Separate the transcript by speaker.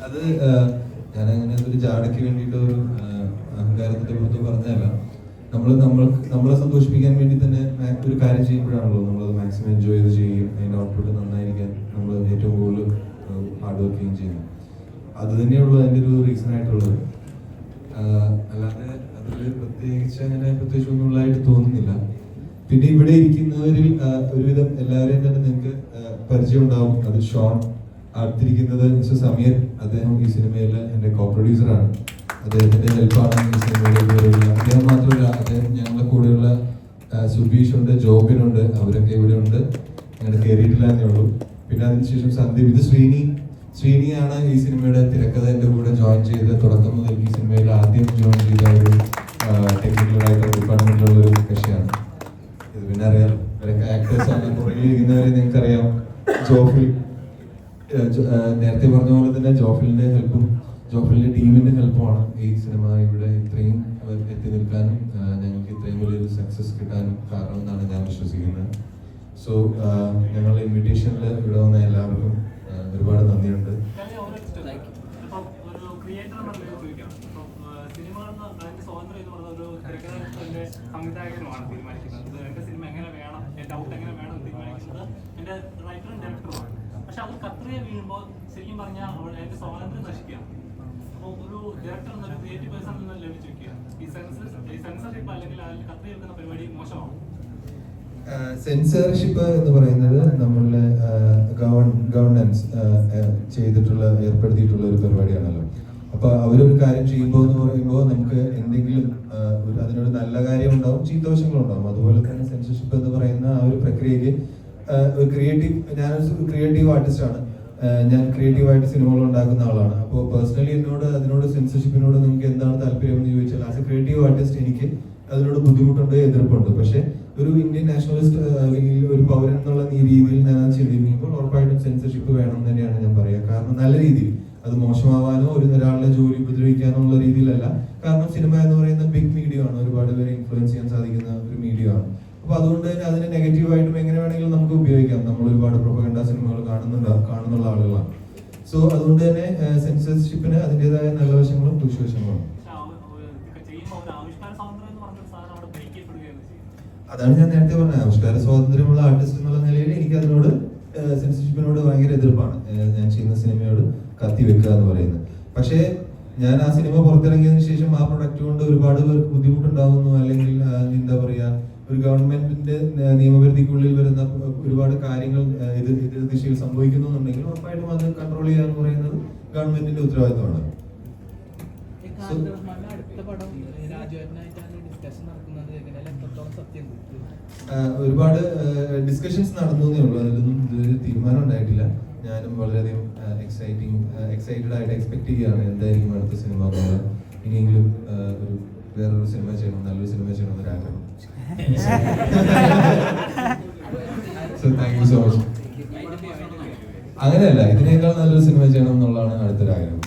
Speaker 1: അത് ഞാനങ്ങനെ ഒരു ജാടയ്ക്ക് വേണ്ടിയിട്ട് ഒരു അഹങ്കാരത്തിന്റെ പുറത്ത് പറഞ്ഞതല്ല. നമ്മളെ സന്തോഷിപ്പിക്കാൻ വേണ്ടി തന്നെ ഒരു കാര്യം ചെയ്യുമ്പോഴാണല്ലോ നമ്മളത് മാക്സിമം എൻജോയ് ചെയ്ത് ചെയ്യും. അതിന്റെ ഔട്ട്പുട്ട് നന്നായിരിക്കാൻ നമ്മൾ ഏറ്റവും കൂടുതൽ ഹാർഡ് വർക്കിങ് ചെയ്യും. അത് തന്നെയുള്ളൂ അതിന്റെ ഒരു റീസൺ ആയിട്ടുള്ളത്. അല്ലാതെ അതിൽ പ്രത്യേകിച്ച് ഒന്നുള്ളതായിട്ട് തോന്നുന്നില്ല. പിന്നെ ഇവിടെ ഇരിക്കുന്നവരിൽ ഒരുവിധം എല്ലാവരെയും തന്നെ നിങ്ങൾക്ക് പരിചയം ഉണ്ടാവും. അത് ഷോൺ, അടുത്തിരിക്കുന്നത് മിസ്റ്റർ സമീർ. അദ്ദേഹം ഈ സിനിമയിലെ എൻ്റെ കോ പ്രൊഡ്യൂസറാണ്. അദ്ദേഹത്തിന്റെ ഹെൽപ്പാണ് ഈ സിനിമയിൽ. അദ്ദേഹം മാത്രമല്ല, അദ്ദേഹം ഞങ്ങളുടെ കൂടെയുള്ള സുബീഷ് ഉണ്ട്, ജോബിനുണ്ട്, അവരൊക്കെ ഇവിടെ ഉണ്ട്. ഞങ്ങൾ കയറിയിട്ടില്ല എന്നേ ഉള്ളൂ. പിന്നെ അതിനുശേഷം സന്ദീപ്. ഇത് ശ്രീനിയാണ് ഈ സിനിമയുടെ തിരക്കഥ എൻ്റെ കൂടെ ജോയിൻ ചെയ്ത് തുടക്കം മുതൽ ഈ സിനിമയിൽ ആദ്യം ജോയിൻ ചെയ്ത ഒരു ടെക്നിക്കൽ റൈറ്റർ ഡിപ്പാർട്ട്മെന്റിലുള്ള ഒരു കക്ഷിയാണ്. ഇത് പിന്നെ അറിയാലോ, ഇവരൊക്കെ ആക്ടേഴ്സ് ആണ്. പുറകിലിരിക്കുന്നവരെ നിങ്ങൾക്കറിയാം. ജോഫിൽ നേരത്തെ പറഞ്ഞ പോലെ തന്നെ ജോഫിലിന്റെ ടീമിന്റെ ഹെൽപ്പുമാണ് ഈ സിനിമ ഇവിടെ ഇത്രയും എത്തി നിൽക്കാനും ഞങ്ങൾക്ക് ഇത്രയും വലിയൊരു സക്സസ് കിട്ടാനും കാരണം എന്നാണ് ഞാൻ വിശ്വസിക്കുന്നത്. സോ ഞങ്ങളുടെ ഇൻവിറ്റേഷനിൽ ഇവിടെ വന്ന എല്ലാവർക്കും ഒരുപാട് നന്ദിയുണ്ട്.
Speaker 2: സംവിധായകനുമാണ് തീരുമാനിക്കുന്നത്. എന്റെ സിനിമ എങ്ങനെ വേണം, എന്റെ ഔട്ട് എങ്ങനെ വേണം തീരുമാനിക്കുന്നത് എന്റെ റൈറ്ററും ഡയറക്ടറുമാണ്. പക്ഷെ അത് കത്രിയെ വീഴുമ്പോൾ ശരിക്കും പറഞ്ഞാൽ എന്റെ സ്വാതന്ത്ര്യം നശിക്കുകയാണ്. അപ്പോൾ ഒരു ഡയറക്ടർ എന്നൊരു ക്രിയേറ്റീവ് പേഴ്സൺ നിന്ന് ലഭിച്ചിരിക്കുക. ഈ സെൻസർഷിപ്പ് അല്ലെങ്കിൽ അതിൽ കത്രി വെക്കുന്ന പരിപാടി മോശമാണ്.
Speaker 1: സെൻസർഷിപ്പ് എന്ന് പറയുന്നത് നമ്മളുടെ ഗവൺമെൻസ് ഏർപ്പെടുത്തിയിട്ടുള്ള ഒരു പരിപാടിയാണല്ലോ. അപ്പൊ അവരൊരു കാര്യം ചെയ്യുമ്പോൾ എന്ന് പറയുമ്പോൾ നമുക്ക് എന്തെങ്കിലും അതിനൊരു നല്ല കാര്യം ഉണ്ടാവും, ചീത്തവശങ്ങളുണ്ടാവും. അതുപോലെ തന്നെ സെൻസർഷിപ്പ് എന്ന് പറയുന്ന ആ ഒരു പ്രക്രിയക്ക് ഞാനൊരു ക്രിയേറ്റീവ് ആർട്ടിസ്റ്റാണ്. ഞാൻ ക്രിയേറ്റീവായിട്ട് സിനിമകൾ ഉണ്ടാക്കുന്ന ആളാണ്. അപ്പോൾ പേഴ്സണലി അതിനോട് സെൻസർഷിപ്പിനോട് നിങ്ങൾക്ക് എന്താണ് താല്പര്യം എന്ന് ചോദിച്ചാൽ, ആസ് എ ക്രിയേറ്റീവ് ആർട്ടിസ്റ്റ് എനിക്ക് അതിനോട് ബുദ്ധിമുട്ടുണ്ട്, എതിർപ്പുണ്ട്. പക്ഷെ ഒരു ഇന്ത്യൻ നാഷണലിസ്റ്റ് അല്ലെങ്കിൽ ഒരു പൗരൻ എന്നുള്ള രീതിയിൽ ഞാൻ ചിന്തിക്കുമ്പോൾ ഉറപ്പായിട്ടും സെൻസർഷിപ്പ് വേണം തന്നെയാണ് ഞാൻ പറയുക. കാരണം നല്ല രീതിയിൽ, അത് മോശമാവാനോ ഒരാളുടെ ജോലി ഉപദ്രവിക്കാനോ ഉള്ള രീതിയിലല്ല. കാരണം സിനിമ എന്ന് പറയുന്ന ബിഗ് മീഡിയ ആണ്, ഒരുപാട് പേരെ ഇൻഫ്ലുവൻസ് ചെയ്യാൻ സാധിക്കുന്ന ഒരു മീഡിയ ആണ്. അപ്പൊ അതുകൊണ്ട് തന്നെ അതിനെ നെഗറ്റീവായിട്ടും എങ്ങനെ വേണമെങ്കിലും നമുക്ക് ഉപയോഗിക്കാം. നമ്മൾ ഒരുപാട് പ്രൊപ്പഗൻഡ സിനിമകൾ കാണുന്നുള്ള ആളുകളാണ്. സോ അതുകൊണ്ട് തന്നെ സെൻസർഷിപ്പിന് അതിൻ്റെതായ നല്ല വശങ്ങളും ദൂഷ്യവശങ്ങളും. അതാണ് ഞാൻ നേരത്തെ പറഞ്ഞത്. ആവിഷ്കാര സ്വാതന്ത്ര്യമുള്ള ആർട്ടിസ്റ്റ് എന്നുള്ള നിലയിൽ എനിക്ക് അതിനോട് സെൻസർഷിപ്പിനോട് ഭയങ്കര എതിർപ്പാണ്. ഞാൻ ചെയ്യുന്ന സിനിമയോട് കത്തി വെക്കുക എന്ന് പറയുന്നത്. പക്ഷേ ഞാൻ ആ സിനിമ പുറത്തിറങ്ങിയതിനു ശേഷം ആ പ്രൊഡക്റ്റ് കൊണ്ട് ഒരുപാട് പേർക്ക് ബുദ്ധിമുട്ടുണ്ടാവുന്നു, അല്ലെങ്കിൽ എന്താ പറയാ, ഒരു ഗവൺമെന്റിന്റെ നിയമപരിധിക്കുള്ളിൽ വരുന്ന ഒരുപാട് കാര്യങ്ങൾ എതിർ ദിശയിൽ സംഭവിക്കുന്നുണ്ടെങ്കിൽ ഉറപ്പായിട്ടും അത് കൺട്രോൾ ചെയ്യുക എന്ന് പറയുന്നത് ഗവൺമെന്റിന്റെ ഉത്തരവാദിത്തമാണ്. ഒരുപാട് ഡിസ്കഷൻസ് നടന്നേ ഉള്ളൂ. അതിലൊന്നും ഇതൊരു തീരുമാനം ഉണ്ടായിട്ടില്ല. ഞാനും വളരെയധികം എക്സൈറ്റഡ് ആയിട്ട് എക്സ്പെക്ട് ചെയ്യുകയാണ് എന്തായിരിക്കും അടുത്ത സിനിമ. ഇനിയെങ്കിലും വേറൊരു സിനിമ ചെയ്യണം, നല്ലൊരു സിനിമ ചെയ്യണം എന്നൊരാഗ്രഹം. So thank you so much. അങ്ങനെയല്ല, ഇതിനേക്കാൾ നല്ലൊരു സിനിമ ചെയ്യണം എന്നുള്ളതാണ് അടുത്തൊരാഗ്രഹം.